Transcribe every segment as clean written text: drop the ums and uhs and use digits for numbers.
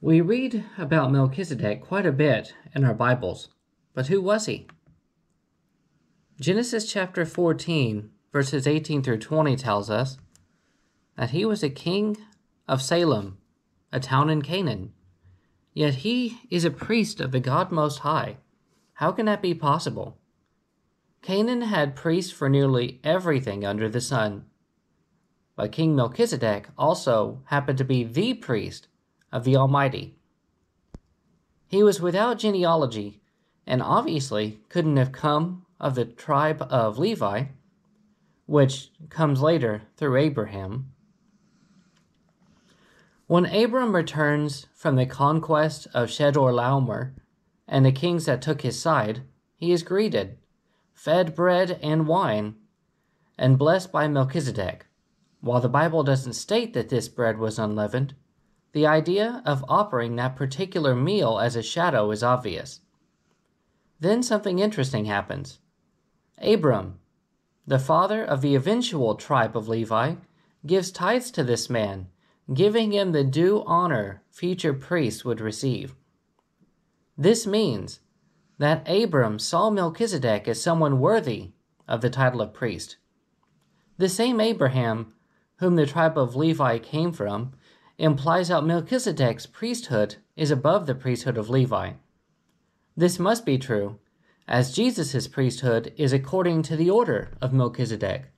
We read about Melchizedek quite a bit in our Bibles, but who was he? Genesis chapter 14, verses 18 through 20 tells us that he was a king of Salem, a town in Canaan. Yet he is a priest of the God Most High. How can that be possible? Canaan had priests for nearly everything under the sun. But King Melchizedek also happened to be the priest of the Almighty. He was without genealogy and obviously couldn't have come of the tribe of Levi, which comes later through Abraham. When Abram returns from the conquest of Chedorlaomer and the kings that took his side, he is greeted, fed bread and wine, and blessed by Melchizedek. While the Bible doesn't state that this bread was unleavened, the idea of offering that particular meal as a shadow is obvious. Then something interesting happens. Abram, the father of the eventual tribe of Levi, gives tithes to this man, giving him the due honor future priests would receive. This means that Abram saw Melchizedek as someone worthy of the title of priest. The same Abraham whom the tribe of Levi came from implies that Melchizedek's priesthood is above the priesthood of Levi. This must be true, as Jesus' priesthood is according to the order of Melchizedek.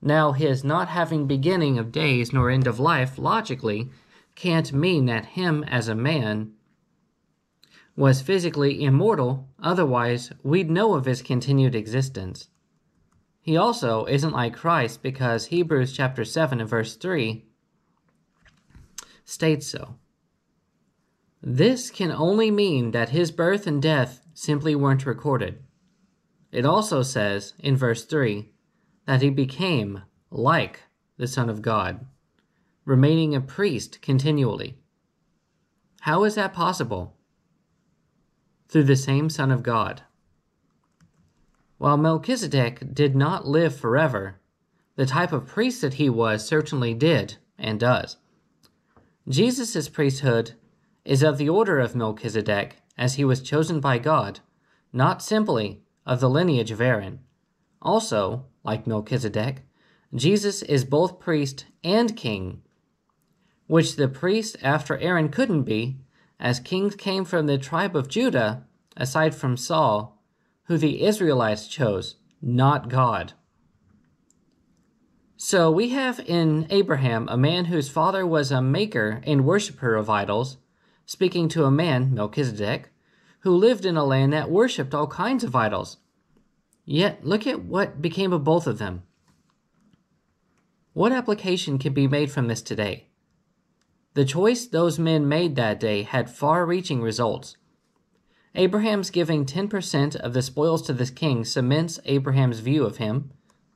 Now, his not having beginning of days nor end of life logically can't mean that him as a man was physically immortal, otherwise we'd know of his continued existence. He also isn't like Christ because Hebrews chapter 7 and verse 3 states so. This can only mean that his birth and death simply weren't recorded. It also says in verse 3 that he became like the Son of God, remaining a priest continually. How is that possible? Through the same Son of God. While Melchizedek did not live forever, the type of priest that he was certainly did and does. Jesus' priesthood is of the order of Melchizedek, as he was chosen by God, not simply of the lineage of Aaron. Also, like Melchizedek, Jesus is both priest and king, which the priest after Aaron couldn't be, as kings came from the tribe of Judah, aside from Saul, who the Israelites chose, not God. So we have in Abraham a man whose father was a maker and worshiper of idols, speaking to a man, Melchizedek, who lived in a land that worshipped all kinds of idols. Yet look at what became of both of them. What application can be made from this today? The choice those men made that day had far-reaching results. Abraham's giving 10% of the spoils to this king cements Abraham's view of him.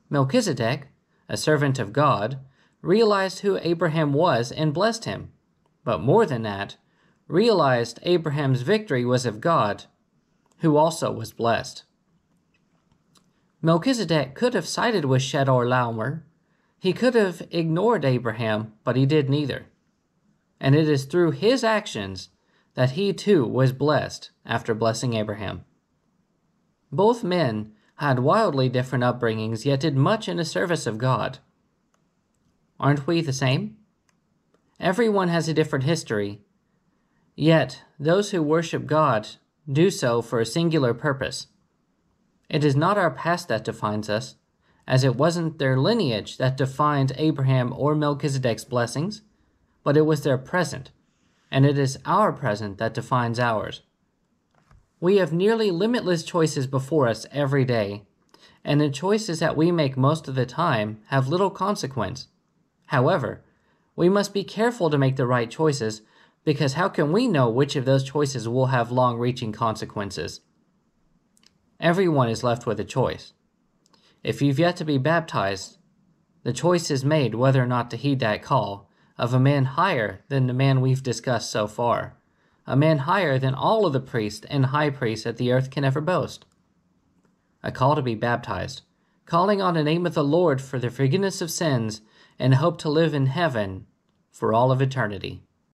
Melchizedek, a servant of God, realized who Abraham was and blessed him. But more than that, realized Abraham's victory was of God, who also was blessed. Melchizedek could have sided with Chedorlaomer. He could have ignored Abraham, but he did neither. And it is through his actions that he too was blessed after blessing Abraham. Both men had wildly different upbringings, yet did much in the service of God. Aren't we the same? Everyone has a different history, yet those who worship God do so for a singular purpose. It is not our past that defines us, as it wasn't their lineage that defined Abraham or Melchizedek's blessings, but it was their present, and it is our present that defines ours. We have nearly limitless choices before us every day, and the choices that we make most of the time have little consequence. However, we must be careful to make the right choices, because how can we know which of those choices will have long-reaching consequences? Everyone is left with a choice. If you've yet to be baptized, the choice is made whether or not to heed that call of a man higher than the man we've discussed so far, a man higher than all of the priests and high priests that the earth can ever boast. A call to be baptized, calling on the name of the Lord for the forgiveness of sins and hope to live in heaven for all of eternity.